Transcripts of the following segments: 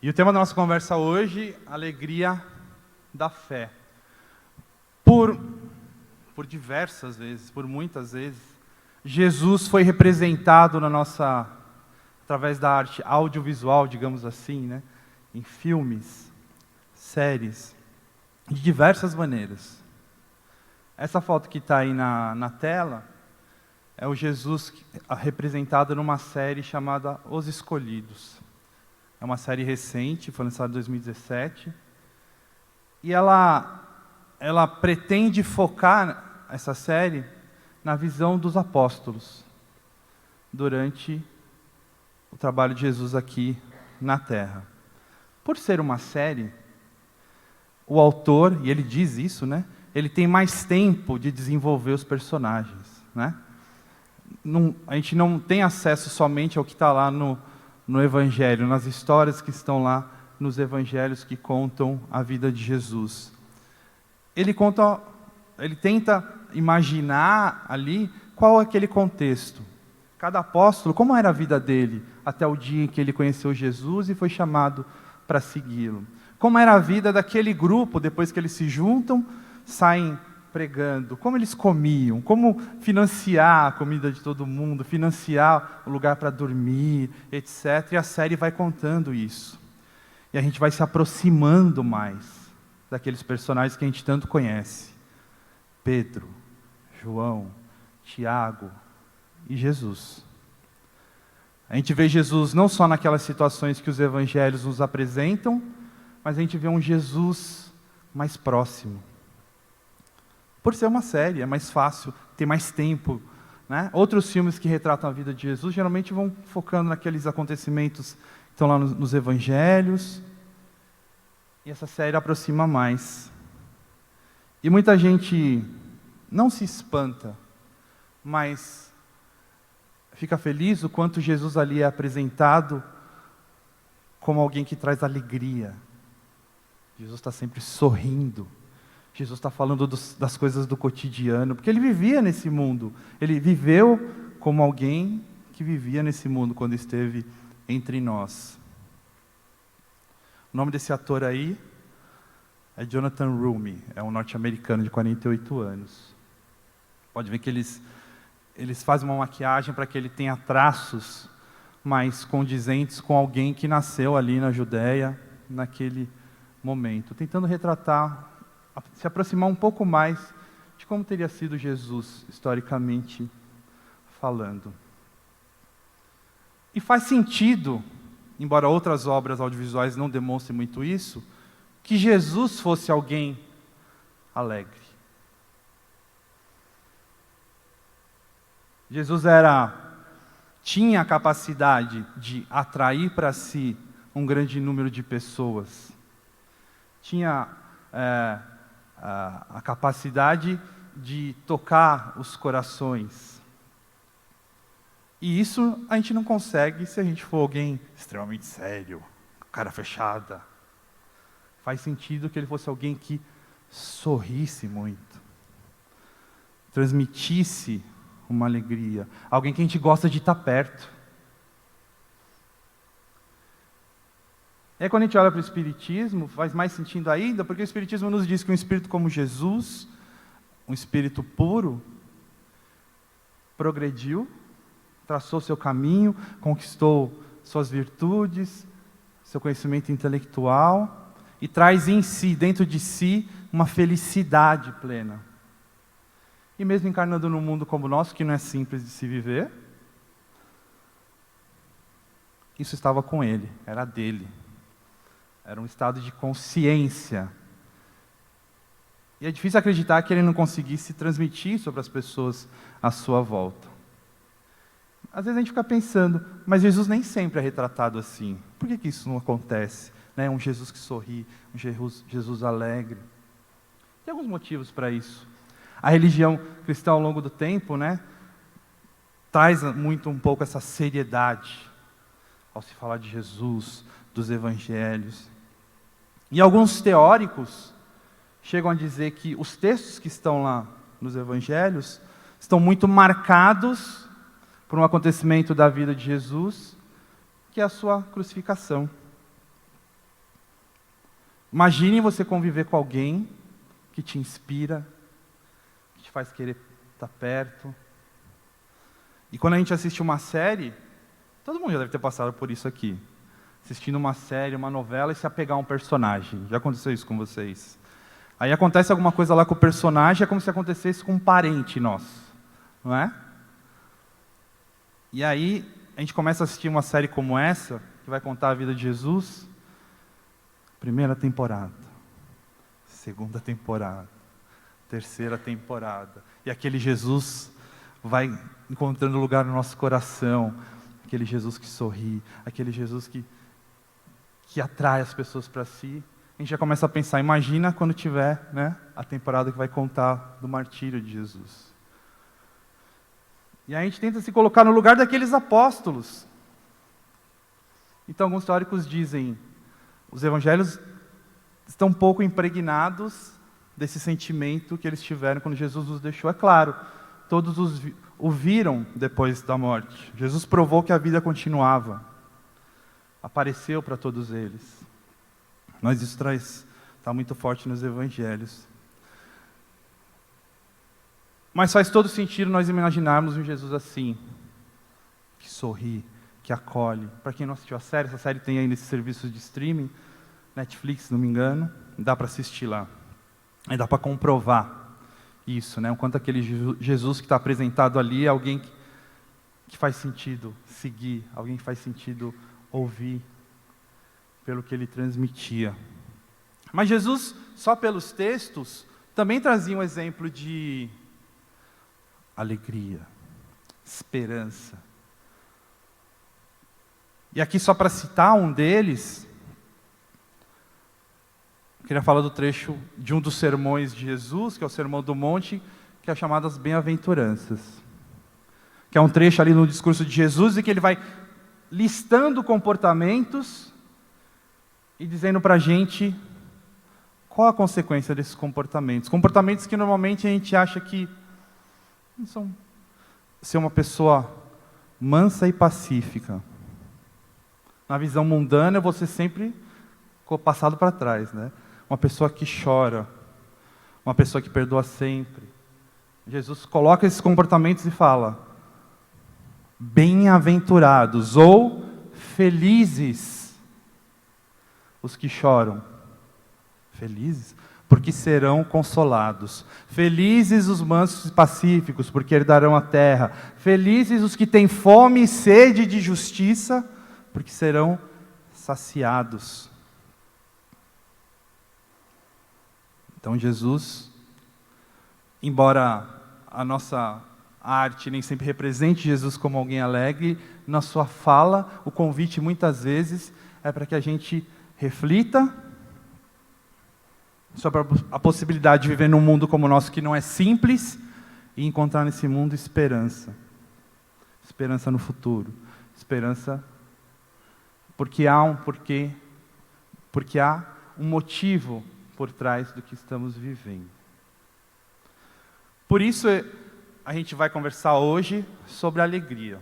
E o tema da nossa conversa hoje, alegria da fé. Por diversas vezes, por muitas vezes, Jesus foi representado através da arte audiovisual, digamos assim, né? Em filmes, séries, de diversas maneiras. Essa foto que está aí na tela é o Jesus representado numa série chamada Os Escolhidos. É uma série recente, foi lançada em 2017. E ela pretende focar, essa série, na visão dos apóstolos, durante o trabalho de Jesus aqui na Terra. Por ser uma série, o autor, e ele diz isso, né? Ele tem mais tempo de desenvolver os personagens, né? A gente não tem acesso somente ao que está lá no Evangelho, nas histórias que estão lá nos Evangelhos que contam a vida de Jesus. Ele tenta imaginar ali qual é aquele contexto. Cada apóstolo, como era a vida dele até o dia em que ele conheceu Jesus e foi chamado para segui-lo. Como era a vida daquele grupo, depois que eles se juntam, saem pregando, como eles comiam, como financiar a comida de todo mundo, financiar o lugar para dormir, etc. E a série vai contando isso. E a gente vai se aproximando mais daqueles personagens que a gente tanto conhece. Pedro, João, Tiago e Jesus. A gente vê Jesus não só naquelas situações que os evangelhos nos apresentam, mas a gente vê um Jesus mais próximo. Por ser uma série, é mais fácil, tem mais tempo, né? Outros filmes que retratam a vida de Jesus geralmente vão focando naqueles acontecimentos que estão lá nos evangelhos. E essa série aproxima mais. E muita gente não se espanta, mas fica feliz o quanto Jesus ali é apresentado como alguém que traz alegria. Jesus está sempre sorrindo. Jesus está falando das coisas do cotidiano, porque ele vivia nesse mundo. Ele viveu como alguém que vivia nesse mundo quando esteve entre nós. O nome desse ator aí é Jonathan Roumie, é um norte-americano de 48 anos. Pode ver que eles fazem uma maquiagem para que ele tenha traços mais condizentes com alguém que nasceu ali na Judéia, naquele momento, tentando retratar, se aproximar um pouco mais de como teria sido Jesus, historicamente falando. E faz sentido, embora outras obras audiovisuais não demonstrem muito isso, que Jesus fosse alguém alegre. Jesus tinha a capacidade de atrair para si um grande número de pessoas. Tinha a capacidade de tocar os corações. E isso a gente não consegue se a gente for alguém extremamente sério, cara fechada. Faz sentido que ele fosse alguém que sorrisse muito, transmitisse uma alegria, alguém que a gente gosta de estar perto. E aí, quando a gente olha para o Espiritismo, faz mais sentido ainda, porque o Espiritismo nos diz que um espírito como Jesus, um espírito puro, progrediu, traçou seu caminho, conquistou suas virtudes, seu conhecimento intelectual, e traz em si, dentro de si, uma felicidade plena. E mesmo encarnando num mundo como o nosso, que não é simples de se viver, isso estava com ele, era dele. Era um estado de consciência. E é difícil acreditar que ele não conseguisse transmitir sobre as pessoas à sua volta. Às vezes a gente fica pensando, mas Jesus nem sempre é retratado assim. Por que isso não acontece? Um Jesus que sorri, um Jesus alegre. Tem alguns motivos para isso. A religião cristã ao longo do tempo, traz muito um pouco essa seriedade ao se falar de Jesus, dos evangelhos. E alguns teóricos chegam a dizer que os textos que estão lá nos evangelhos estão muito marcados por um acontecimento da vida de Jesus, que é a sua crucificação. Imagine você conviver com alguém que te inspira, que te faz querer estar perto. E quando a gente assiste uma série, todo mundo já deve ter passado por isso aqui. Assistindo uma série, uma novela e se apegar a um personagem. Já aconteceu isso com vocês? Aí acontece alguma coisa lá com o personagem, é como se acontecesse com um parente nosso, não é? E aí a gente começa a assistir uma série como essa, que vai contar a vida de Jesus. Primeira temporada, segunda temporada, terceira temporada. E aquele Jesus vai encontrando lugar no nosso coração. Aquele Jesus que sorri, aquele Jesus que atrai as pessoas para si. A gente já começa a pensar, imagina quando tiver, né, a temporada que vai contar do martírio de Jesus. E aí a gente tenta se colocar no lugar daqueles apóstolos. Então alguns teóricos dizem, os evangelhos estão um pouco impregnados desse sentimento que eles tiveram quando Jesus os deixou. É claro, todos o viram depois da morte. Jesus provou que a vida continuava. Apareceu para todos eles. Mas isso está muito forte nos evangelhos. Mas faz todo sentido nós imaginarmos um Jesus assim, que sorri, que acolhe. Para quem não assistiu a série, essa série tem aí nesses serviços de streaming, Netflix, se não me engano, dá para assistir lá. Aí dá para comprovar isso, né? O quanto aquele Jesus que está apresentado ali é alguém que faz sentido seguir, alguém que faz sentido ouvir pelo que ele transmitia. Mas Jesus, só pelos textos, também trazia um exemplo de alegria, esperança. E aqui, só para citar um deles, eu queria falar do trecho de um dos sermões de Jesus, que é o Sermão do Monte, que é chamado as Bem-aventuranças. Que é um trecho ali no discurso de Jesus, e que ele vai listando comportamentos e dizendo para a gente qual a consequência desses comportamentos. Comportamentos que normalmente a gente acha que não são ser uma pessoa mansa e pacífica. Na visão mundana, você sempre ficou passado para trás, né? Uma pessoa que chora, uma pessoa que perdoa sempre. Jesus coloca esses comportamentos e fala: bem-aventurados ou felizes os que choram. Felizes? Porque serão consolados. Felizes os mansos e pacíficos, porque herdarão a terra. Felizes os que têm fome e sede de justiça, porque serão saciados. Então Jesus, embora a nossa arte nem sempre represente Jesus como alguém alegre, na sua fala, o convite muitas vezes é para que a gente reflita sobre a possibilidade de viver num mundo como o nosso, que não é simples, e encontrar nesse mundo esperança. Esperança no futuro. Esperança porque há um porquê, porque há um motivo por trás do que estamos vivendo. Por isso, a gente vai conversar hoje sobre alegria.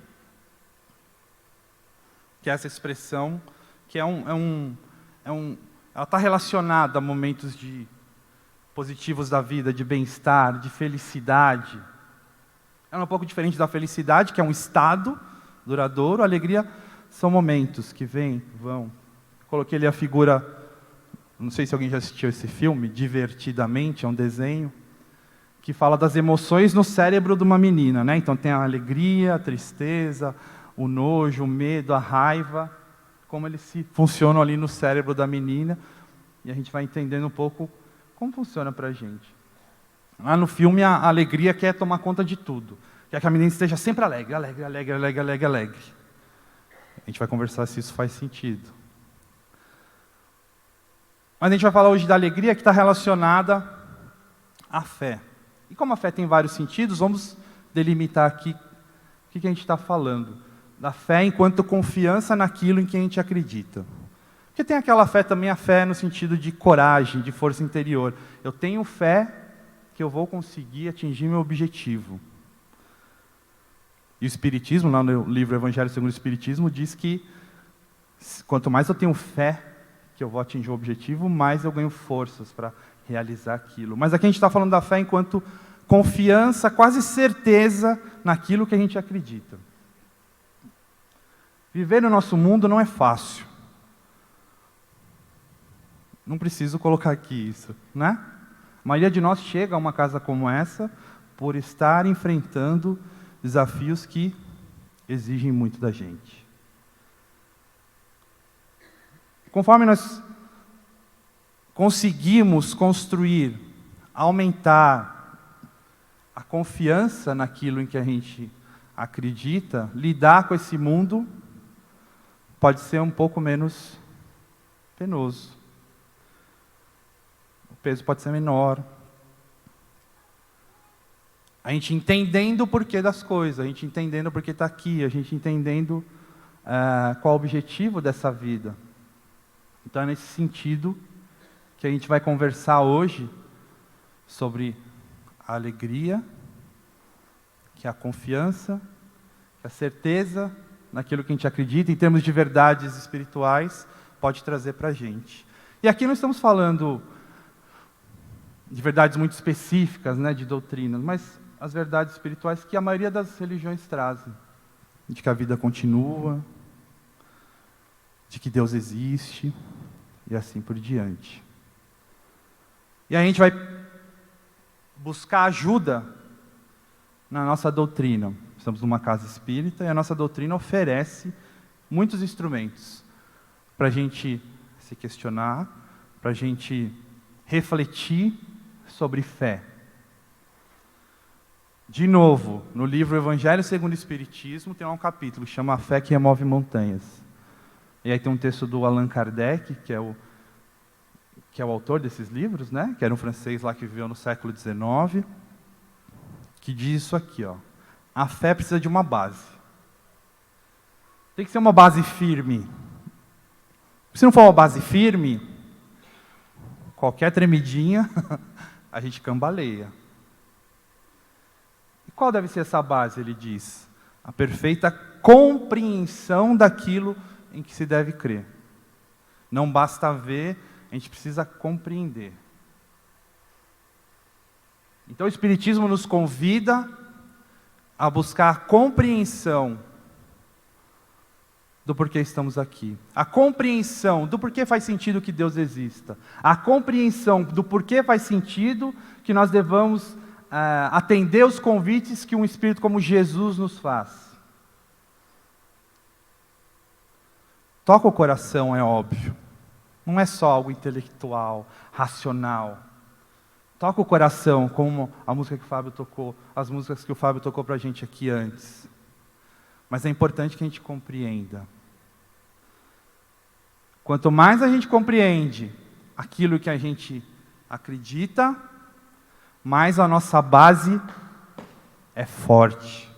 Que é essa expressão que ela está relacionada a momentos positivos da vida, de bem-estar, de felicidade. Ela é um pouco diferente da felicidade, que é um estado duradouro. A alegria são momentos que vêm, vão. Coloquei ali a figura, não sei se alguém já assistiu esse filme, Divertidamente, é um desenho, que fala das emoções no cérebro de uma menina, né? Então tem a alegria, a tristeza, o nojo, o medo, a raiva, como eles funcionam ali no cérebro da menina, e a gente vai entendendo um pouco como funciona para a gente. Lá no filme, a alegria quer tomar conta de tudo, quer que a menina esteja sempre alegre, alegre, alegre, alegre, alegre, alegre. A gente vai conversar se isso faz sentido. Mas a gente vai falar hoje da alegria que está relacionada à fé. E como a fé tem vários sentidos, vamos delimitar aqui o que a gente está falando. Da fé enquanto confiança naquilo em que a gente acredita. Porque tem aquela fé também, a fé no sentido de coragem, de força interior. Eu tenho fé que eu vou conseguir atingir meu objetivo. E o Espiritismo, lá no livro Evangelho segundo o Espiritismo, diz que quanto mais eu tenho fé que eu vou atingir o objetivo, mais eu ganho forças para realizar aquilo. Mas aqui a gente está falando da fé enquanto confiança, quase certeza naquilo que a gente acredita. Viver no nosso mundo não é fácil. Não preciso colocar aqui isso, né? A maioria de nós chega a uma casa como essa por estar enfrentando desafios que exigem muito da gente. Conforme nós conseguimos construir, aumentar a confiança naquilo em que a gente acredita, lidar com esse mundo pode ser um pouco menos penoso. O peso pode ser menor. A gente entendendo o porquê das coisas, a gente entendendo o porquê está aqui, a gente entendendo qual é o objetivo dessa vida. Então é nesse sentido que a gente vai conversar hoje sobre a alegria, que é a confiança, que é a certeza naquilo que a gente acredita, em termos de verdades espirituais, pode trazer para a gente. E aqui nós estamos falando de verdades muito específicas, né, de doutrinas, mas as verdades espirituais que a maioria das religiões trazem, de que a vida continua, de que Deus existe, e assim por diante. E a gente vai buscar ajuda na nossa doutrina. Estamos numa casa espírita e a nossa doutrina oferece muitos instrumentos para a gente se questionar, para a gente refletir sobre fé. De novo, no livro Evangelho segundo o Espiritismo, tem um capítulo que chama A Fé que Remove Montanhas. E aí tem um texto do Allan Kardec, que é o autor desses livros, né? Que era um francês lá que viveu no século XIX, que diz isso aqui, ó. A fé precisa de uma base. Tem que ser uma base firme. Se não for uma base firme, qualquer tremidinha, a gente cambaleia. E qual deve ser essa base, ele diz? A perfeita compreensão daquilo em que se deve crer. Não basta ver, a gente precisa compreender. Então o Espiritismo nos convida a buscar a compreensão do porquê estamos aqui. A compreensão do porquê faz sentido que Deus exista. A compreensão do porquê faz sentido que nós devamos atender os convites que um Espírito como Jesus nos faz. Toca o coração, é óbvio. Não é só algo intelectual, racional. Toca o coração, como a música que o Fábio tocou, as músicas que o Fábio tocou para a gente aqui antes. Mas é importante que a gente compreenda. Quanto mais a gente compreende aquilo que a gente acredita, mais a nossa base é forte.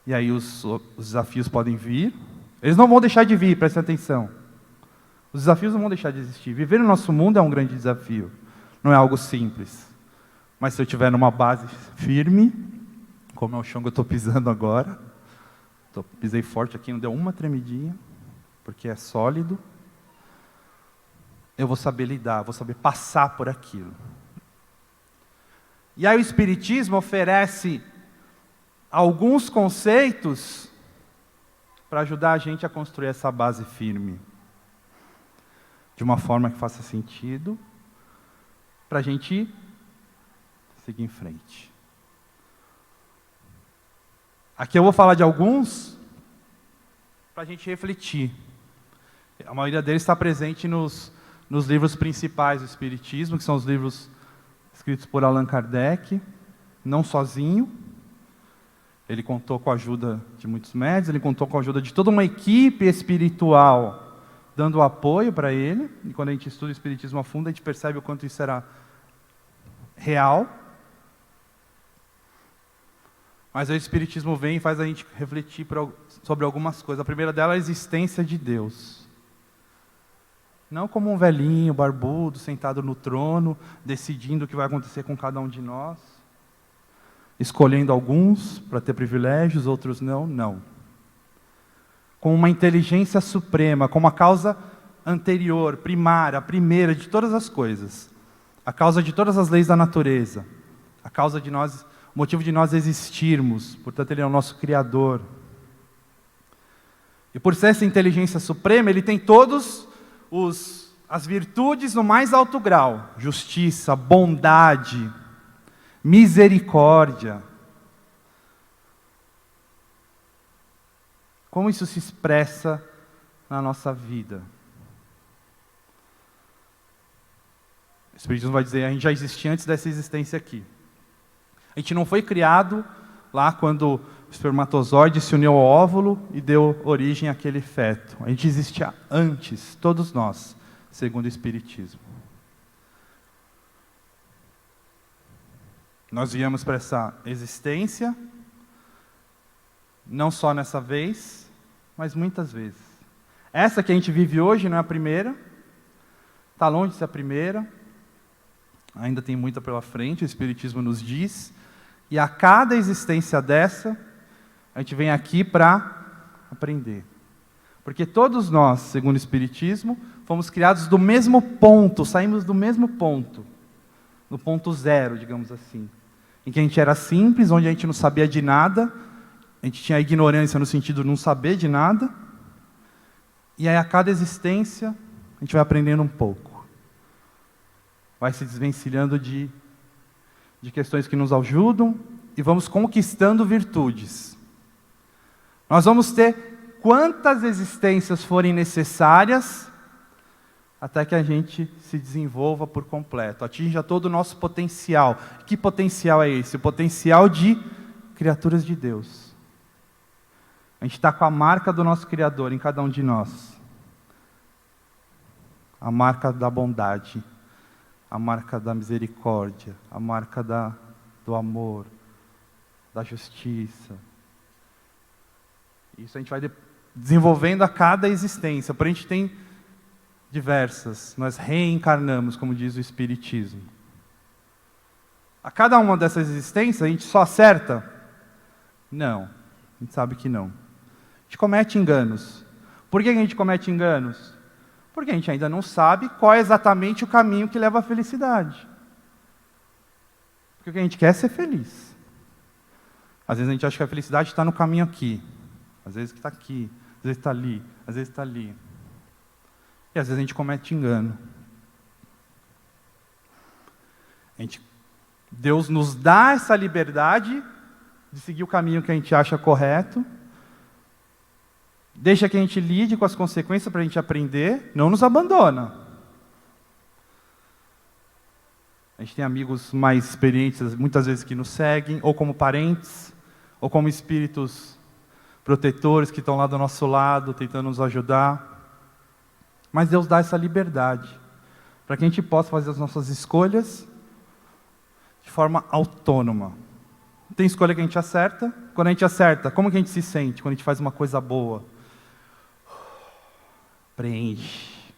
E aí os desafios podem vir. Eles não vão deixar de vir, prestem atenção. Os desafios não vão deixar de existir. Viver no nosso mundo é um grande desafio. Não é algo simples. Mas se eu tiver numa base firme, como é o chão que eu estou pisando agora, pisei forte aqui, não deu uma tremidinha, porque é sólido, eu vou saber lidar, vou saber passar por aquilo. E aí o Espiritismo oferece alguns conceitos para ajudar a gente a construir essa base firme, de uma forma que faça sentido, para a gente seguir em frente. Aqui eu vou falar de alguns para a gente refletir. A maioria deles está presente nos livros principais do Espiritismo, que são os livros escritos por Allan Kardec, não sozinho. Ele contou com a ajuda de muitos médiuns, ele contou com a ajuda de toda uma equipe espiritual, dando apoio para ele. E quando a gente estuda o Espiritismo a fundo, a gente percebe o quanto isso era real. Mas o Espiritismo vem e faz a gente refletir sobre algumas coisas. A primeira dela é a existência de Deus. Não como um velhinho, barbudo, sentado no trono, decidindo o que vai acontecer com cada um de nós, escolhendo alguns para ter privilégios, outros não, não. Com uma inteligência suprema, com uma causa anterior, primária, a primeira de todas as coisas, a causa de todas as leis da natureza, a causa de nós, o motivo de nós existirmos, portanto Ele é o nosso Criador. E por ser essa inteligência suprema, Ele tem todos as virtudes no mais alto grau: justiça, bondade, misericórdia. Como isso se expressa na nossa vida? O Espiritismo vai dizer, a gente já existia antes dessa existência aqui. A gente não foi criado lá quando o espermatozoide se uniu ao óvulo e deu origem àquele feto. A gente existia antes, todos nós, segundo o Espiritismo. Nós viemos para essa existência, não só nessa vez, mas muitas vezes. Essa que a gente vive hoje não é a primeira, está longe de ser a primeira, ainda tem muita pela frente, o Espiritismo nos diz, e a cada existência dessa, a gente vem aqui para aprender. Porque todos nós, segundo o Espiritismo, fomos criados do mesmo ponto, saímos do mesmo ponto, do ponto zero, digamos assim, em que a gente era simples, onde a gente não sabia de nada, a gente tinha ignorância no sentido de não saber de nada, e aí a cada existência, a gente vai aprendendo um pouco. Vai se desvencilhando de questões que nos ajudam e vamos conquistando virtudes. Nós vamos ter quantas existências forem necessárias até que a gente se desenvolva por completo, atinja todo o nosso potencial. Que potencial é esse? O potencial de criaturas de Deus. A gente está com a marca do nosso Criador em cada um de nós. A marca da bondade, a marca da misericórdia, a marca do amor, da justiça. Isso a gente vai desenvolvendo a cada existência. Por a gente tem diversas. Nós reencarnamos, como diz o Espiritismo. A cada uma dessas existências, a gente só acerta? Não. A gente sabe que não. A gente comete enganos. Por que a gente comete enganos? Porque a gente ainda não sabe qual é exatamente o caminho que leva à felicidade. Porque o que a gente quer é ser feliz. Às vezes a gente acha que a felicidade está no caminho aqui. Às vezes está aqui, às vezes está ali, às vezes está ali. E às vezes a gente comete engano. Deus nos dá essa liberdade de seguir o caminho que a gente acha correto, deixa que a gente lide com as consequências para a gente aprender, não nos abandona. A gente tem amigos mais experientes, muitas vezes, que nos seguem, ou como parentes, ou como espíritos protetores que estão lá do nosso lado, tentando nos ajudar. Mas Deus dá essa liberdade, para que a gente possa fazer as nossas escolhas de forma autônoma. Tem escolha que a gente acerta. Quando a gente acerta, como que a gente se sente quando a gente faz uma coisa boa? Preenche.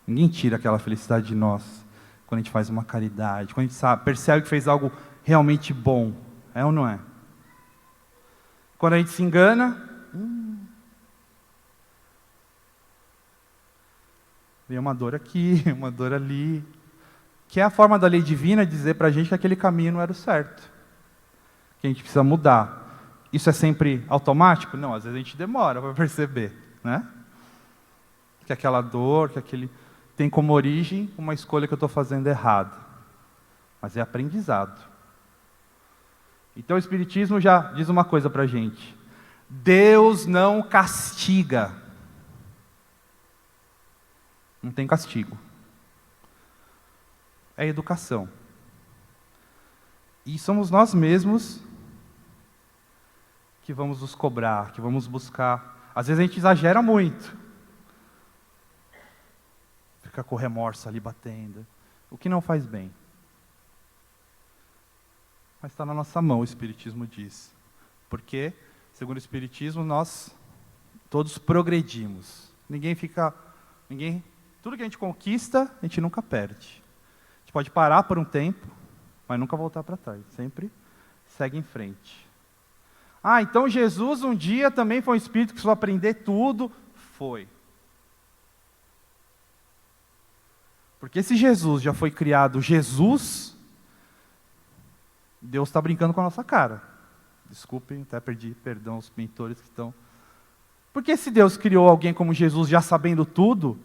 Ninguém tira aquela felicidade de nós quando a gente faz uma caridade, quando a gente percebe que fez algo realmente bom. É ou não é? Quando a gente se engana, vem uma dor aqui, uma dor ali, que é a forma da lei divina dizer para a gente que aquele caminho não era o certo, que a gente precisa mudar. Isso é sempre automático? Não, às vezes a gente demora para perceber, né? Que aquela dor, que aquele tem como origem uma escolha que eu estou fazendo errada. Mas é aprendizado. Então o Espiritismo já diz uma coisa para a gente: Deus não castiga. Não tem castigo. É educação. E somos nós mesmos que vamos nos cobrar, que vamos buscar. Às vezes a gente exagera muito. Fica com remorso ali batendo. O que não faz bem. Mas está na nossa mão, o Espiritismo diz. Porque, segundo o Espiritismo, nós todos progredimos. Tudo que a gente conquista, a gente nunca perde. A gente pode parar por um tempo, mas nunca voltar para trás. Sempre segue em frente. Ah, então Jesus um dia também foi um espírito que precisou aprender tudo? Foi. Porque se Jesus já foi criado Jesus, Deus está brincando com a nossa cara. Desculpem, até perdi perdão aos mentores que estão... Porque se Deus criou alguém como Jesus já sabendo tudo,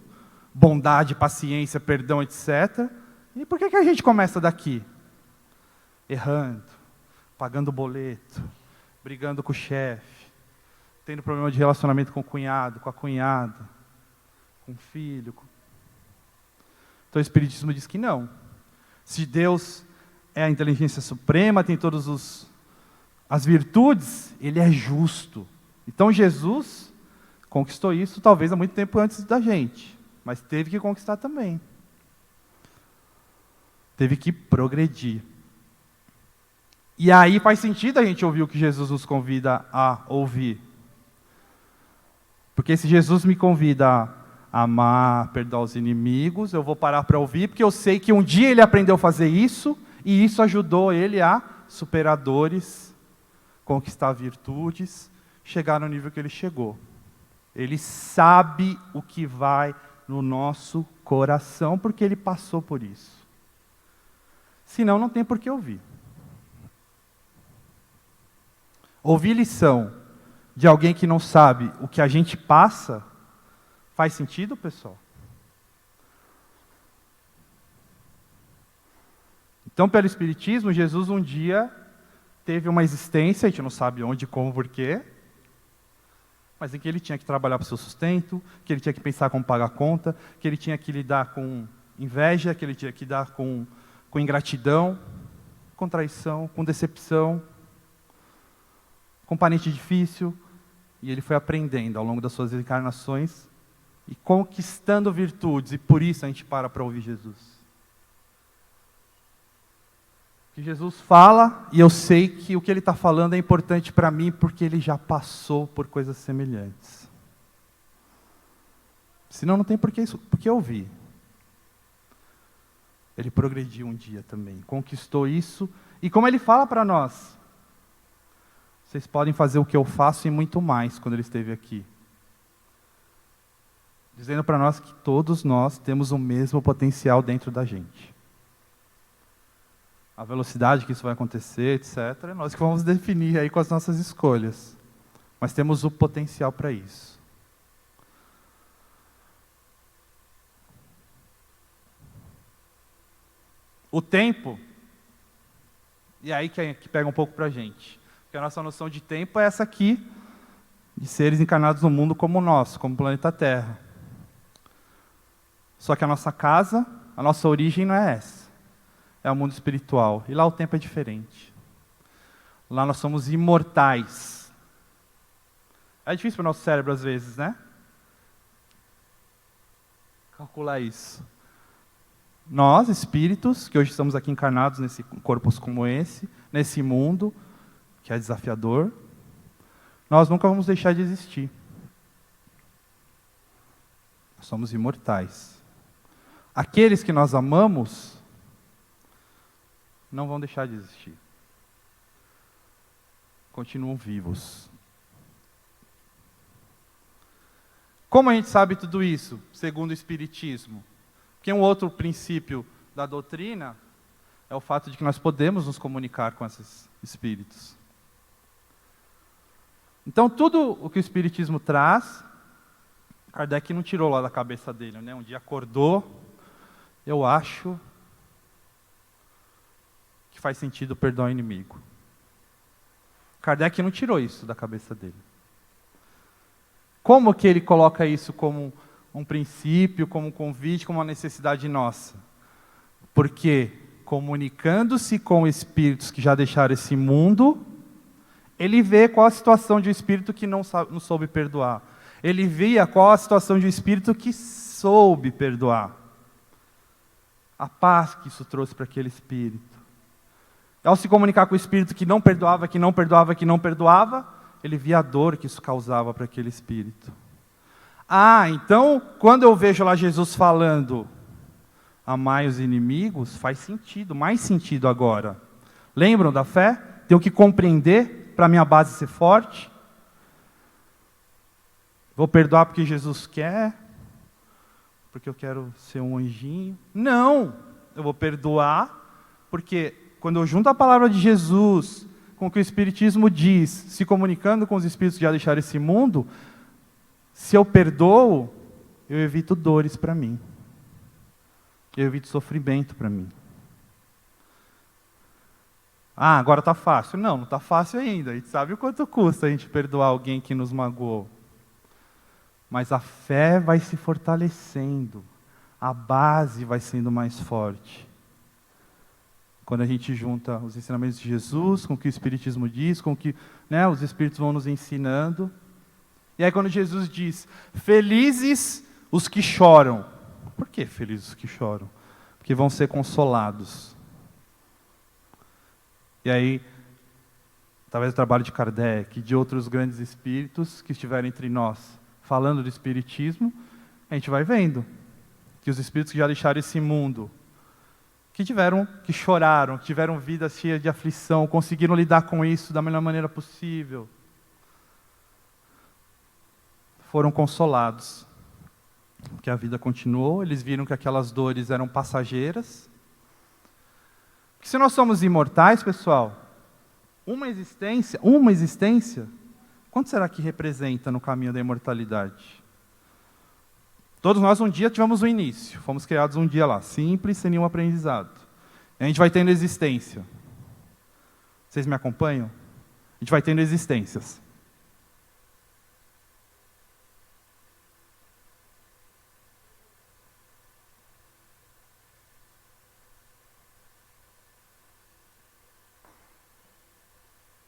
bondade, paciência, perdão, etc., e por que a gente começa daqui? Errando, pagando boleto, brigando com o chefe, tendo problema de relacionamento com o cunhado, com a cunhada, com o filho. Então o Espiritismo diz que não. Se Deus é a inteligência suprema, tem todas as virtudes, Ele é justo. Então Jesus conquistou isso talvez há muito tempo antes da gente, mas teve que conquistar também. Teve que progredir. E aí faz sentido a gente ouvir o que Jesus nos convida a ouvir. Porque se Jesus me convida a amar, perdoar os inimigos, eu vou parar para ouvir, porque eu sei que um dia ele aprendeu a fazer isso, e isso ajudou ele a superar dores, conquistar virtudes, chegar no nível que ele chegou. Ele sabe o que vai no nosso coração, porque ele passou por isso. Senão, não tem por que ouvir. Ouvir lição de alguém que não sabe o que a gente passa, faz sentido, pessoal? Então, pelo Espiritismo, Jesus um dia teve uma existência, a gente não sabe onde, como, porquê, mas em que ele tinha que trabalhar para o seu sustento, que ele tinha que pensar como pagar a conta, que ele tinha que lidar com inveja, que ele tinha que lidar com ingratidão, com traição, com decepção, com parente difícil, e ele foi aprendendo ao longo das suas encarnações e conquistando virtudes, e por isso a gente para ouvir Jesus. Que Jesus fala, e eu sei que o que ele está falando é importante para mim, porque ele já passou por coisas semelhantes. Senão não tem por que ouvir. Ele progrediu um dia também, conquistou isso, e como ele fala para nós, vocês podem fazer o que eu faço e muito mais, quando ele esteve aqui. Dizendo para nós que todos nós temos o mesmo potencial dentro da gente. A velocidade que isso vai acontecer, etc., é nós que vamos definir aí com as nossas escolhas. Mas temos o potencial para isso. O tempo, e aí que pega um pouco para a gente. Porque a nossa noção de tempo é essa aqui, de seres encarnados no mundo como o nosso, como o planeta Terra. Só que a nossa casa, a nossa origem não é essa. É o mundo espiritual. E lá o tempo é diferente. Lá nós somos imortais. É difícil para o nosso cérebro às vezes, né? Calcular isso. Nós, espíritos, que hoje estamos aqui encarnados nesse corpos como esse, nesse mundo, que é desafiador, nós nunca vamos deixar de existir. Nós somos imortais. Aqueles que nós amamos não vão deixar de existir. Continuam vivos. Como a gente sabe tudo isso, segundo o Espiritismo? Porque um outro princípio da doutrina é o fato de que nós podemos nos comunicar com esses espíritos. Então, tudo o que o Espiritismo traz, Kardec não tirou lá da cabeça dele, né? Um dia acordou, eu acho que faz sentido perdoar o inimigo. Kardec não tirou isso da cabeça dele. Como que ele coloca isso como um princípio, como um convite, como uma necessidade nossa? Porque, comunicando-se com espíritos que já deixaram esse mundo, ele vê qual a situação de um espírito que não soube perdoar. Ele via qual a situação de um espírito que soube perdoar. A paz que isso trouxe para aquele espírito. Ao se comunicar com o espírito que não perdoava, que não perdoava, que não perdoava, ele via a dor que isso causava para aquele espírito. Ah, então, quando eu vejo lá Jesus falando, amai os inimigos, faz sentido, mais sentido agora. Lembram da fé? Tenho que compreender para a minha base ser forte. Vou perdoar porque Jesus quer. porque eu quero ser um anjinho. Não! Eu vou perdoar, porque quando eu junto a palavra de Jesus com o que o Espiritismo diz, se comunicando com os espíritos que já deixaram esse mundo, se eu perdoo, eu evito dores para mim. Eu evito sofrimento para mim. Ah, agora está fácil. Não está fácil ainda. A gente sabe o quanto custa a gente perdoar alguém que nos magoou. Mas a fé vai se fortalecendo. A base vai sendo mais forte. Quando a gente junta os ensinamentos de Jesus com o que o Espiritismo diz, com o que os Espíritos vão nos ensinando. E aí quando Jesus diz, felizes os que choram. Por que felizes os que choram? Porque vão ser consolados. E aí, através do trabalho de Kardec e de outros grandes espíritos que estiveram entre nós, falando do Espiritismo, a gente vai vendo que os espíritos que já deixaram esse mundo, que choraram, que tiveram vida cheia de aflição, conseguiram lidar com isso da melhor maneira possível, foram consolados. Porque a vida continuou, eles viram que aquelas dores eram passageiras. Porque se nós somos imortais, pessoal, uma existência, quanto será que representa no caminho da imortalidade? Todos nós um dia tivemos um início, fomos criados um dia lá, simples, sem nenhum aprendizado. E a gente vai tendo existência. Vocês me acompanham? A gente vai tendo existências.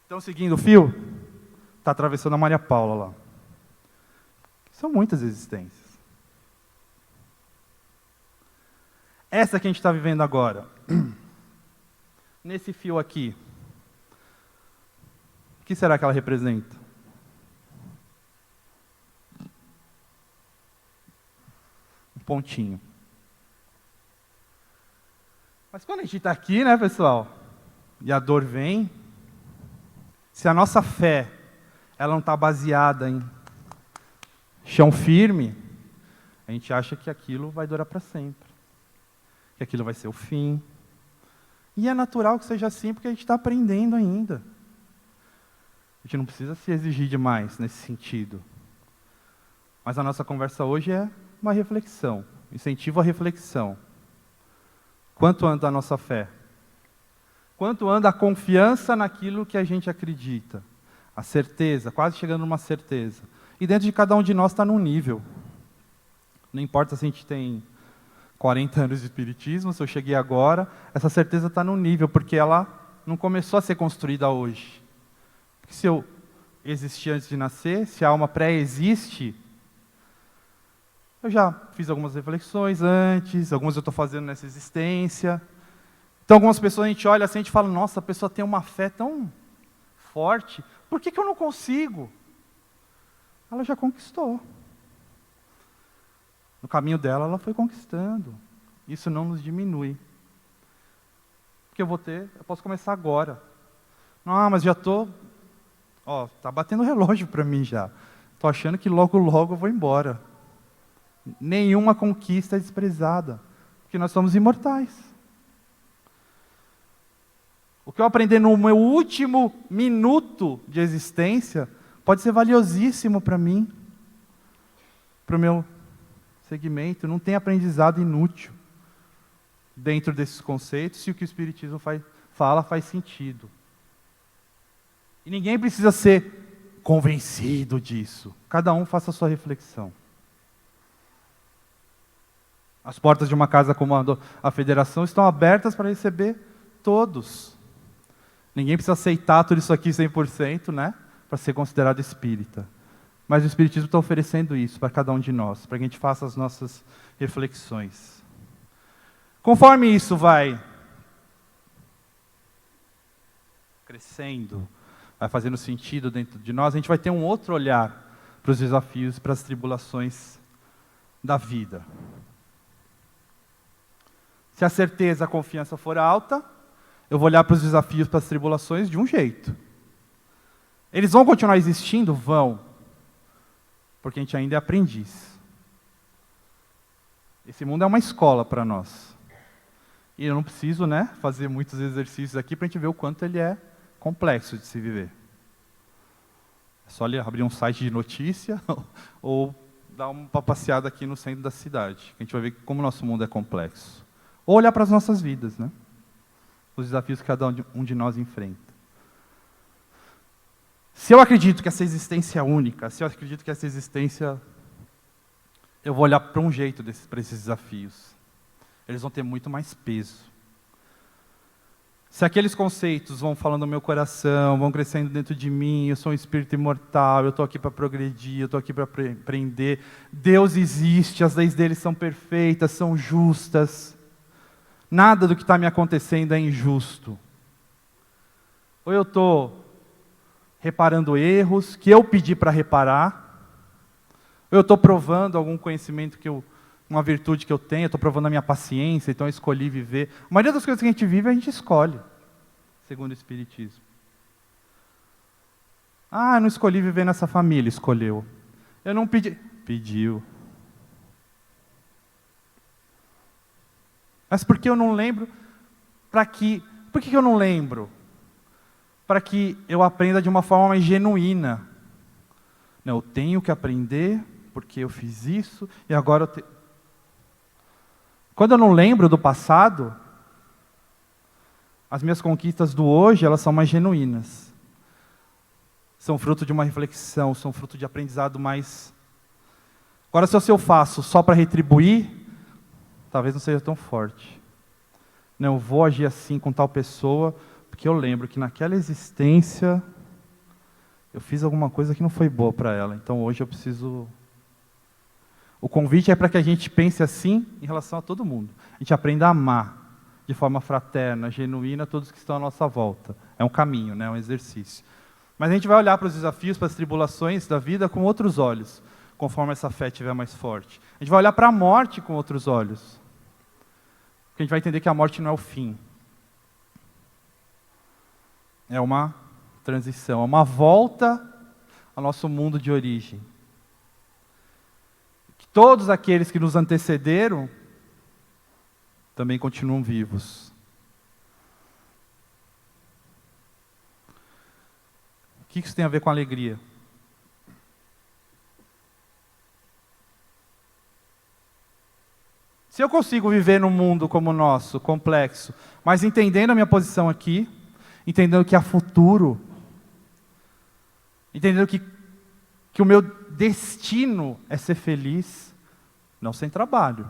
Estão seguindo o fio? Está atravessando a Maria Paula lá. São muitas existências. Essa que a gente está vivendo agora, nesse fio aqui, o que será que ela representa? Um pontinho. Mas quando a gente está aqui, né, pessoal, e a dor vem, se a nossa fé ela não está baseada em chão firme, a gente acha que aquilo vai durar para sempre. Que aquilo vai ser o fim. E é natural que seja assim, porque a gente está aprendendo ainda. A gente não precisa se exigir demais nesse sentido. Mas a nossa conversa hoje é uma reflexão, incentivo à reflexão. Quanto anda a nossa fé? Quanto anda a confiança naquilo que a gente acredita? A certeza, quase chegando numa certeza. E dentro de cada um de nós está num nível. Não importa se a gente tem 40 anos de espiritismo, se eu cheguei agora, essa certeza está num nível, porque ela não começou a ser construída hoje. Porque se eu existi antes de nascer, se a alma pré-existe, eu já fiz algumas reflexões antes, algumas eu estou fazendo nessa existência. Então, algumas pessoas a gente olha assim e fala, nossa, a pessoa tem uma fé tão forte, por que eu não consigo? Ela já conquistou. No caminho dela, ela foi conquistando. Isso não nos diminui. Porque eu posso começar agora. Não, mas já estou, está batendo o relógio para mim já. Estou achando que logo, logo eu vou embora. Nenhuma conquista é desprezada, porque nós somos imortais. O que eu aprender no meu último minuto de existência pode ser valiosíssimo para mim, para o meu segmento. Não tem aprendizado inútil dentro desses conceitos, se o que o Espiritismo fala faz sentido. E ninguém precisa ser convencido disso. Cada um faça a sua reflexão. As portas de uma casa como a Federação estão abertas para receber todos. Ninguém precisa aceitar tudo isso aqui 100%, né, para ser considerado espírita. Mas o Espiritismo está oferecendo isso para cada um de nós, para que a gente faça as nossas reflexões. Conforme isso vai crescendo, vai fazendo sentido dentro de nós, a gente vai ter um outro olhar para os desafios, para as tribulações da vida. Se a certeza, a confiança for alta, eu vou olhar para os desafios, para as tribulações de um jeito. Eles vão continuar existindo? Vão. Porque a gente ainda é aprendiz. Esse mundo é uma escola para nós. E eu não preciso, né, fazer muitos exercícios aqui para a gente ver o quanto ele é complexo de se viver. É só abrir um site de notícia ou dar uma passeada aqui no centro da cidade. Que a gente vai ver como o nosso mundo é complexo. Ou olhar para as nossas vidas, né? Os desafios que cada um de nós enfrenta. Se eu acredito que essa existência é única, se eu acredito que essa existência... Eu vou olhar para um jeito para esses desafios. Eles vão ter muito mais peso. Se aqueles conceitos vão falando no meu coração, vão crescendo dentro de mim, eu sou um espírito imortal, eu estou aqui para progredir, eu estou aqui para aprender, Deus existe, as leis dele são perfeitas, são justas, nada do que está me acontecendo é injusto. Ou eu estou reparando erros que eu pedi para reparar, ou eu estou provando algum conhecimento uma virtude que eu tenho, eu estou provando a minha paciência, então eu escolhi viver. A maioria das coisas que a gente vive, a gente escolhe, segundo o Espiritismo. Ah, eu não escolhi viver nessa família, escolheu. Eu não pedi, pediu. Mas por que eu não lembro? Por que eu não lembro? Para que eu aprenda de uma forma mais genuína. Não, eu tenho que aprender, porque eu fiz isso, e agora eu tenho... Quando eu não lembro do passado, as minhas conquistas do hoje, elas são mais genuínas. São fruto de uma reflexão, são fruto de aprendizado mais... Agora, se eu faço só para retribuir, talvez não seja tão forte. Não, eu vou agir assim com tal pessoa, porque eu lembro que naquela existência eu fiz alguma coisa que não foi boa para ela. Então hoje eu preciso... O convite é para que a gente pense assim em relação a todo mundo. A gente aprenda a amar de forma fraterna, genuína, todos que estão à nossa volta. É um caminho, né? É um exercício. Mas a gente vai olhar para os desafios, para as tribulações da vida com outros olhos, conforme essa fé estiver mais forte. A gente vai olhar para a morte com outros olhos. Porque a gente vai entender que a morte não é o fim. É uma transição, é uma volta ao nosso mundo de origem. Que todos aqueles que nos antecederam também continuam vivos. O que isso tem a ver com alegria? Se eu consigo viver num mundo como o nosso, complexo, mas entendendo a minha posição aqui, entendendo que há futuro, entendendo que o meu destino é ser feliz, não sem trabalho,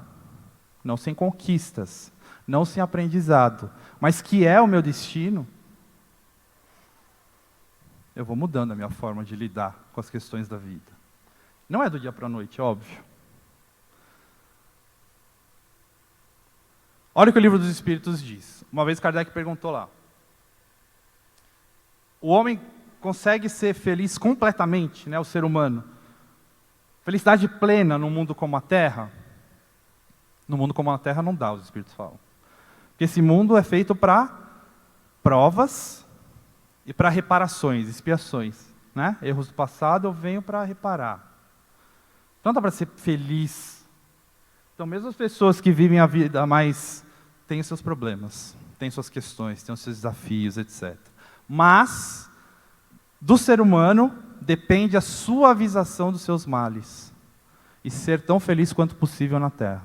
não sem conquistas, não sem aprendizado, mas que é o meu destino, eu vou mudando a minha forma de lidar com as questões da vida. Não é do dia para a noite, óbvio. Olha o que o Livro dos Espíritos diz. Uma vez Kardec perguntou lá: o homem consegue ser feliz completamente, né, o ser humano? Felicidade plena num mundo como a Terra? No mundo como a Terra não dá, os Espíritos falam. Porque esse mundo é feito para provas e para reparações, expiações. Né? Erros do passado eu venho para reparar. Então dá para ser feliz. Então mesmo as pessoas que vivem a vida mais... têm seus problemas, têm suas questões, têm os seus desafios, etc. Mas, do ser humano, depende a suavização dos seus males. E ser tão feliz quanto possível na Terra.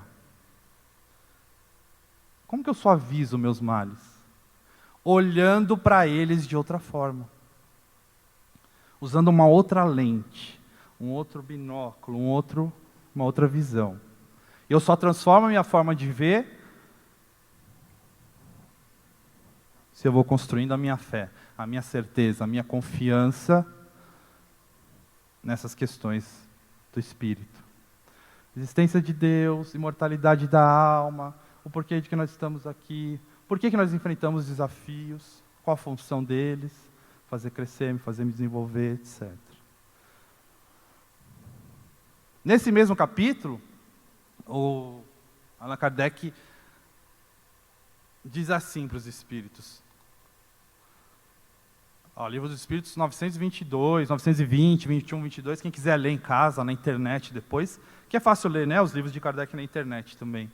Como que eu suavizo meus males? Olhando para eles de outra forma. Usando uma outra lente, um outro binóculo, uma outra visão. Eu só transformo a minha forma de ver se eu vou construindo a minha fé, a minha certeza, a minha confiança nessas questões do Espírito. Existência de Deus, imortalidade da alma, o porquê de que nós estamos aqui, por que nós enfrentamos desafios, qual a função deles, fazer crescer, fazer me desenvolver, etc. Nesse mesmo capítulo, o Allan Kardec diz assim para os espíritos: Ó, Livro dos Espíritos 922, 920, 21, 22, quem quiser ler em casa, na internet depois, que é fácil ler, né, os livros de Kardec na internet também.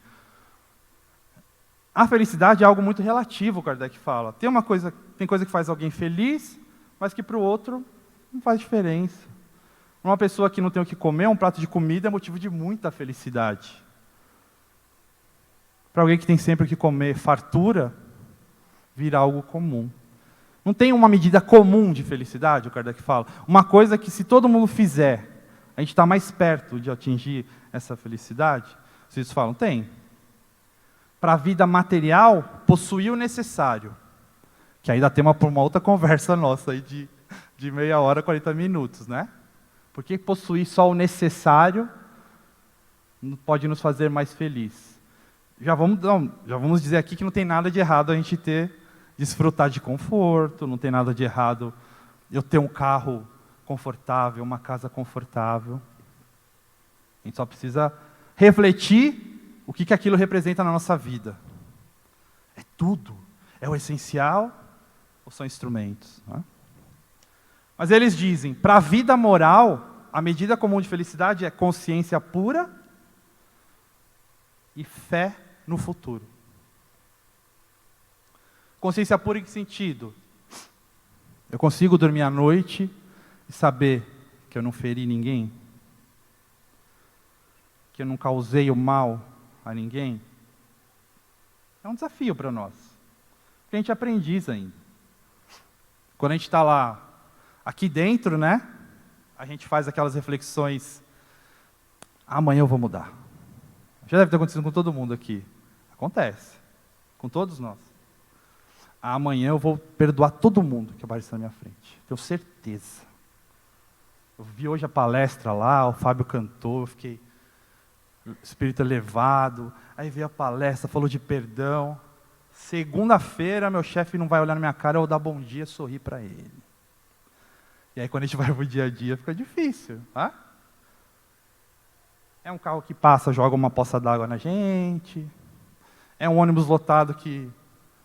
A felicidade é algo muito relativo, Kardec fala. Tem coisa que faz alguém feliz, mas que para o outro não faz diferença. Uma pessoa que não tem o que comer, um prato de comida é motivo de muita felicidade. Para alguém que tem sempre o que comer, fartura, vira algo comum. Não tem uma medida comum de felicidade, o Kardec fala. Uma coisa que, se todo mundo fizer, a gente está mais perto de atingir essa felicidade. Vocês falam, tem. Para a vida material, possuir o necessário. Que aí dá tema para uma outra conversa nossa aí de meia hora, 40 minutos, né? Porque possuir só o necessário pode nos fazer mais felizes. Já vamos dizer aqui que não tem nada de errado a gente desfrutar de conforto, não tem nada de errado eu ter um carro confortável, uma casa confortável. A gente só precisa refletir o que aquilo representa na nossa vida. É tudo? É o essencial ou são instrumentos? Né? Mas eles dizem, para a vida moral, a medida comum de felicidade é consciência pura e fé no futuro. Consciência pura em que sentido? Eu consigo dormir à noite e saber que eu não feri ninguém? Que eu não causei o mal a ninguém? É um desafio para nós. Porque a gente é aprendiz ainda. Quando a gente está lá, aqui dentro, né? A gente faz aquelas reflexões. Amanhã eu vou mudar. Já deve ter acontecido com todo mundo aqui. Acontece. Com todos nós. Amanhã eu vou perdoar todo mundo que aparecer na minha frente. Tenho certeza. Eu vi hoje a palestra lá, o Fábio cantou, eu fiquei espírito elevado. Aí veio a palestra, falou de perdão. Segunda-feira, meu chefe não vai olhar na minha cara, eu vou dar bom dia, sorrir para ele. E aí, quando a gente vai para o dia a dia, fica difícil. Tá? É um carro que passa, joga uma poça d'água na gente. É um ônibus lotado que...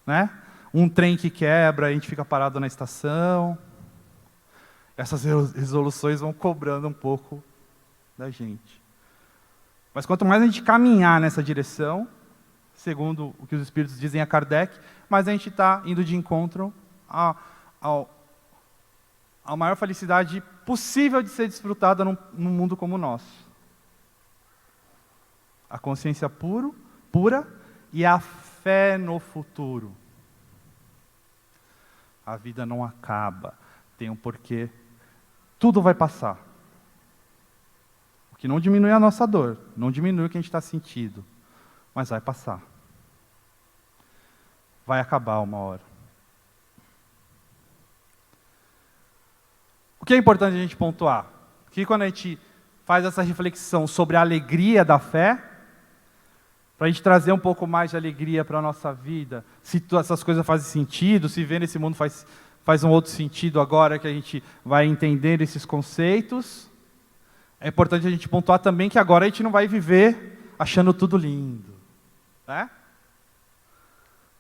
né? Um trem que quebra, a gente fica parado na estação. Essas resoluções vão cobrando um pouco da gente. Mas quanto mais a gente caminhar nessa direção, segundo o que os Espíritos dizem a Kardec, mais a gente está indo de encontro à maior felicidade possível de ser desfrutada num mundo como o nosso. A consciência pura e a fé no futuro. A vida não acaba, tem um porquê. Tudo vai passar. O que não diminui a nossa dor, não diminui o que a gente está sentindo, mas vai passar. Vai acabar uma hora. O que é importante a gente pontuar? Que quando a gente faz essa reflexão sobre a alegria da fé, para a gente trazer um pouco mais de alegria para a nossa vida, se essas coisas fazem sentido, se ver nesse mundo faz um outro sentido agora que a gente vai entender esses conceitos, é importante a gente pontuar também que agora a gente não vai viver achando tudo lindo. Né?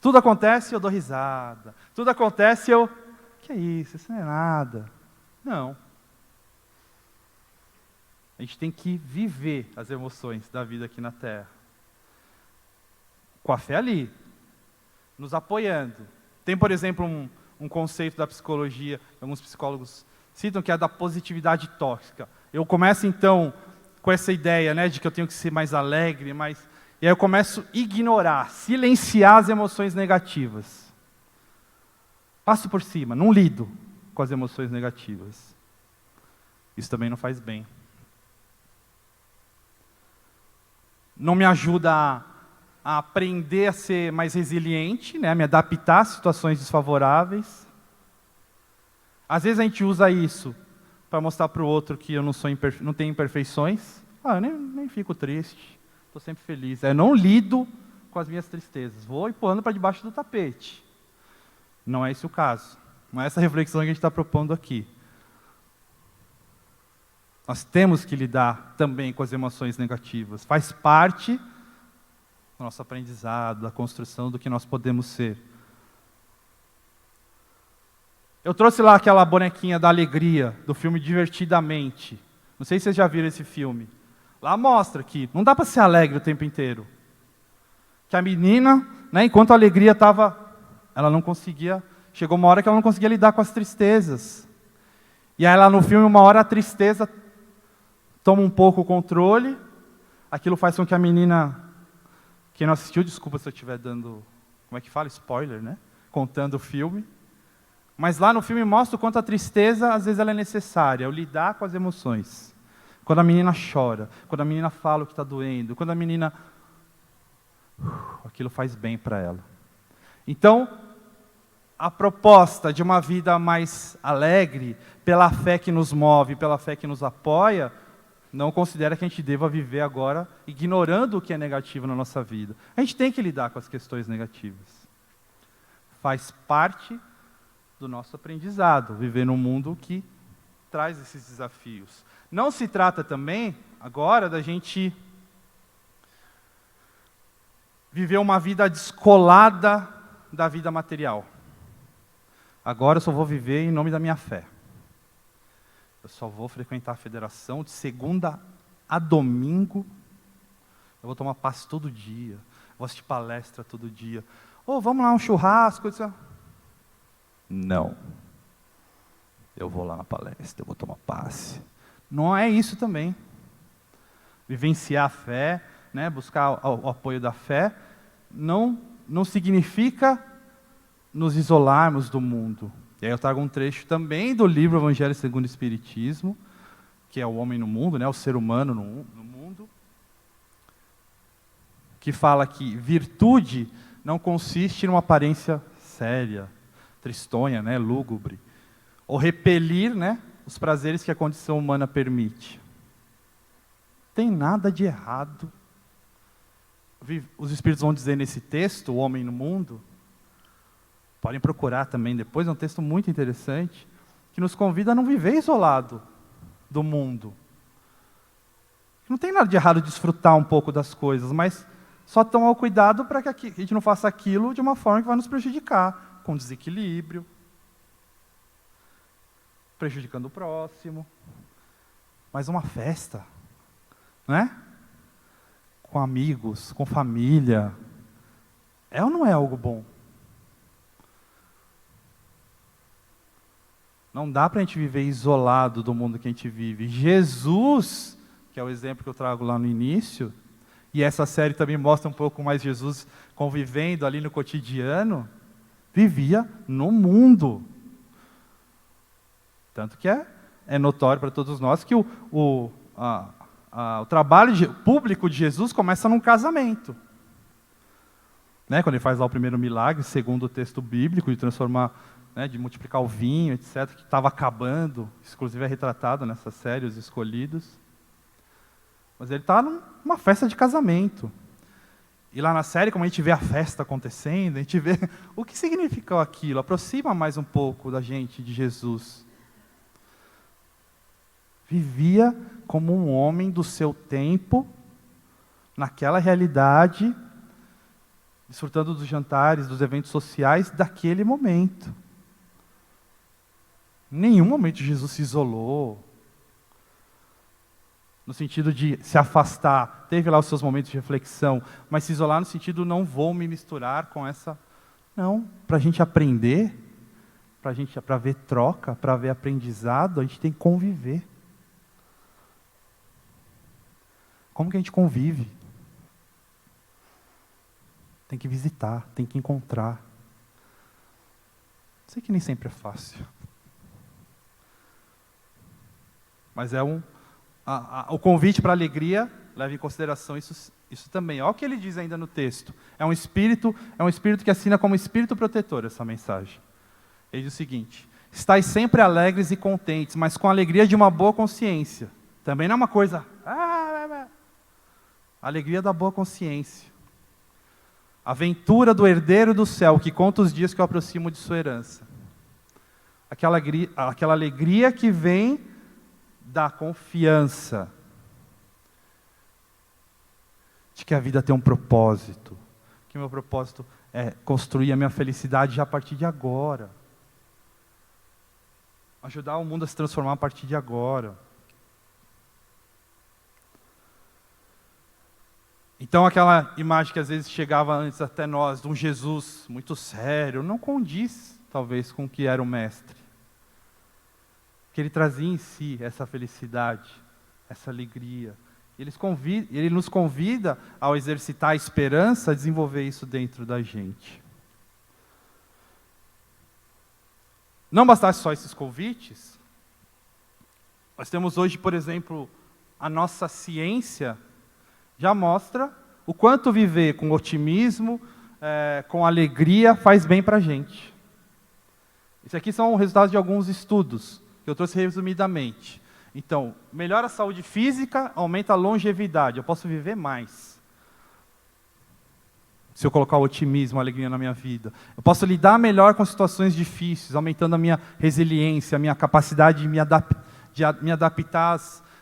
Tudo acontece, eu dou risada. Tudo acontece, que é isso? Isso não é nada. Não. A gente tem que viver as emoções da vida aqui na Terra. Com a fé ali, nos apoiando. Tem, por exemplo, um conceito da psicologia, que alguns psicólogos citam, que é a da positividade tóxica. Eu começo, então, com essa ideia, né, de que eu tenho que ser mais alegre, e aí eu começo a ignorar, silenciar as emoções negativas. Passo por cima, não lido com as emoções negativas. Isso também não faz bem. Não me ajuda a aprender a ser mais resiliente, né, a me adaptar a situações desfavoráveis. Às vezes a gente usa isso para mostrar para o outro que eu não tenho imperfeições. Eu nem fico triste, estou sempre feliz. Eu não lido com as minhas tristezas, vou empurrando para debaixo do tapete. Não é esse o caso. Não é essa reflexão que a gente está propondo aqui. Nós temos que lidar também com as emoções negativas. Faz parte do nosso aprendizado, da construção do que nós podemos ser. Eu trouxe lá aquela bonequinha da alegria, do filme Divertidamente. Não sei se vocês já viram esse filme. Lá mostra que não dá para ser alegre o tempo inteiro. Que a menina, né, enquanto a alegria estava, ela não conseguia, chegou uma hora que ela não conseguia lidar com as tristezas. E aí lá no filme, uma hora a tristeza toma um pouco o controle, aquilo faz com que a menina, quem não assistiu, desculpa se eu estiver dando, como é que fala? Spoiler, né? Contando o filme. Mas lá no filme mostra o quanto a tristeza, às vezes, ela é necessária, o lidar com as emoções. Quando a menina chora, quando a menina fala o que está doendo, quando a menina... aquilo faz bem para ela. Então, a proposta de uma vida mais alegre, pela fé que nos move, pela fé que nos apoia, não considera que a gente deva viver agora ignorando o que é negativo na nossa vida. A gente tem que lidar com as questões negativas. Faz parte do nosso aprendizado, viver num mundo que traz esses desafios. Não se trata também, agora, da gente viver uma vida descolada da vida material. Agora eu só vou viver em nome da minha fé. Eu só vou frequentar a federação de segunda a domingo. Eu vou tomar passe todo dia. Vou assistir palestra todo dia. Vamos lá, um churrasco. Não. Eu vou lá na palestra, eu vou tomar passe. Não é isso também. Vivenciar a fé, né, buscar o apoio da fé, não significa nos isolarmos do mundo. E aí eu trago um trecho também do livro Evangelho segundo o Espiritismo, que é o homem no mundo, né, o ser humano no mundo, que fala que virtude não consiste numa aparência séria, tristonha, né, lúgubre, ou repelir, né, os prazeres que a condição humana permite. Tem nada de errado. Os Espíritos vão dizer nesse texto, o homem no mundo, podem procurar também depois, é um texto muito interessante, que nos convida a não viver isolado do mundo. Não tem nada de errado desfrutar um pouco das coisas, mas só tomar o cuidado para que a gente não faça aquilo de uma forma que vai nos prejudicar, com desequilíbrio, prejudicando o próximo. Mas uma festa, né? Com amigos, com família, é ou não é algo bom? Não dá para a gente viver isolado do mundo que a gente vive. Jesus, que é o exemplo que eu trago lá no início, e essa série também mostra um pouco mais Jesus convivendo ali no cotidiano, vivia no mundo. Tanto que é notório para todos nós que o trabalho público de Jesus começa num casamento. Né? Quando ele faz lá o primeiro milagre, segundo o texto bíblico, de transformar, né, de multiplicar o vinho, etc., que estava acabando, inclusive é retratado nessa série, Os Escolhidos. Mas ele está numa festa de casamento. E lá na série, como a gente vê a festa acontecendo, a gente vê o que significou aquilo, aproxima mais um pouco da gente de Jesus. Vivia como um homem do seu tempo, naquela realidade, desfrutando dos jantares, dos eventos sociais daquele momento. Em nenhum momento Jesus se isolou, no sentido de se afastar. Teve lá os seus momentos de reflexão, mas se isolar no sentido, não vou me misturar com essa... Não, para a gente aprender, para ver troca, para ver aprendizado, a gente tem que conviver. Como que a gente convive? Tem que visitar, tem que encontrar. Sei que nem sempre é fácil. Mas é o convite para a alegria leva em consideração isso também. Olha o que ele diz ainda no texto. É um espírito que assina como espírito protetor essa mensagem. Ele diz o seguinte: estais sempre alegres e contentes, mas com a alegria de uma boa consciência. Também não é uma coisa... A alegria da boa consciência. A ventura do herdeiro do céu, que conta os dias que eu aproximo de sua herança. Aquela alegria que vem da confiança de que a vida tem um propósito, que o meu propósito é construir a minha felicidade já a partir de agora. Ajudar o mundo a se transformar a partir de agora. Então aquela imagem que às vezes chegava antes até nós, de um Jesus muito sério, não condiz, talvez, com o que era o Mestre. Que ele trazia em si essa felicidade, essa alegria. Ele nos convida, ao exercitar a esperança, a desenvolver isso dentro da gente. Não bastasse só esses convites, nós temos hoje, por exemplo, a nossa ciência já mostra o quanto viver com otimismo, com alegria, faz bem para a gente. Isso aqui são resultados de alguns estudos, que eu trouxe resumidamente. Então, melhora a saúde física, aumenta a longevidade, eu posso viver mais. Se eu colocar o otimismo, a alegria na minha vida. Eu posso lidar melhor com situações difíceis, aumentando a minha resiliência, a minha capacidade de me adaptar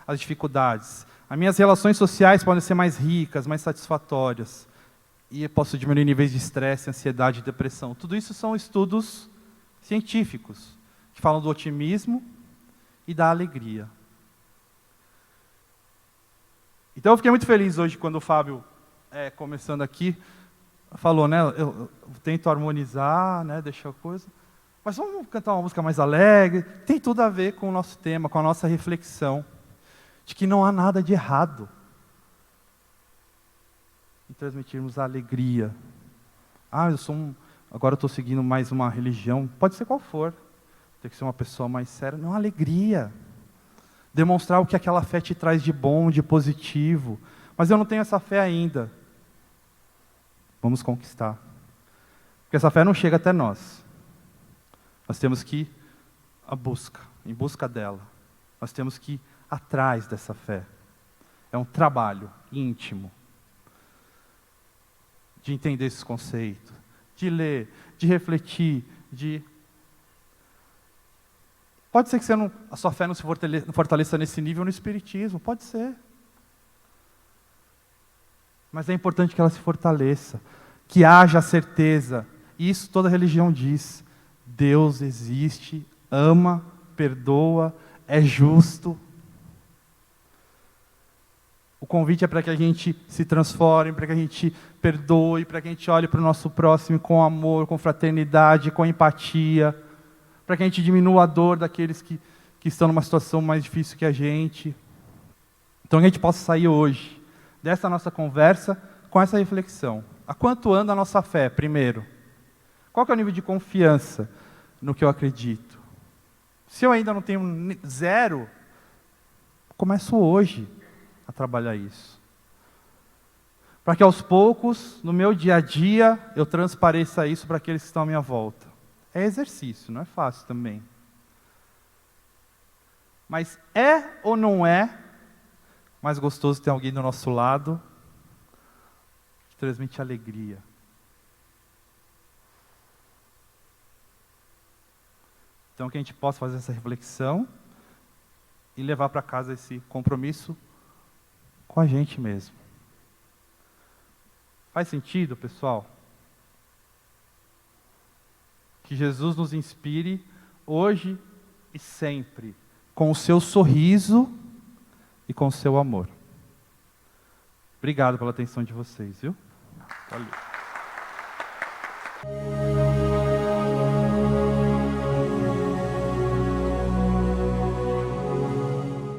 às dificuldades. As minhas relações sociais podem ser mais ricas, mais satisfatórias. E eu posso diminuir níveis de estresse, ansiedade e depressão. Tudo isso são estudos científicos, que falam do otimismo e da alegria. Então eu fiquei muito feliz hoje quando o Fábio, começando aqui, falou, né, eu tento harmonizar, né, deixar a coisa, mas vamos cantar uma música mais alegre, tem tudo a ver com o nosso tema, com a nossa reflexão, de que não há nada de errado em transmitirmos a alegria. Agora eu estou seguindo mais uma religião, pode ser qual for, tem que ser uma pessoa mais séria, não, alegria. Demonstrar o que aquela fé te traz de bom, de positivo, mas eu não tenho essa fé ainda. Vamos conquistar. Porque essa fé não chega até nós. Nós temos que ir em busca dela. Nós temos que ir atrás dessa fé. É um trabalho íntimo de entender esses conceitos, de ler, de refletir, Pode ser que a sua fé não se fortaleça nesse nível no espiritismo, pode ser. Mas é importante que ela se fortaleça, que haja certeza. Isso toda religião diz. Deus existe, ama, perdoa, é justo. O convite é para que a gente se transforme, para que a gente perdoe, para que a gente olhe para o nosso próximo com amor, com fraternidade, com empatia, para que a gente diminua a dor daqueles que estão numa situação mais difícil que a gente. Então que a gente possa sair hoje dessa nossa conversa com essa reflexão. A quanto anda a nossa fé, primeiro? Qual que é o nível de confiança no que eu acredito? Se eu ainda não tenho 0, começo hoje a trabalhar isso. Para que aos poucos, no meu dia a dia, eu transpareça isso para aqueles que estão à minha volta. É exercício, não é fácil também. Mas é ou não é mais gostoso ter alguém do nosso lado que transmite alegria? Então que a gente possa fazer essa reflexão e levar para casa esse compromisso com a gente mesmo. Faz sentido, pessoal? Que Jesus nos inspire hoje e sempre com o seu sorriso e com o seu amor. Obrigado pela atenção de vocês, viu? Valeu.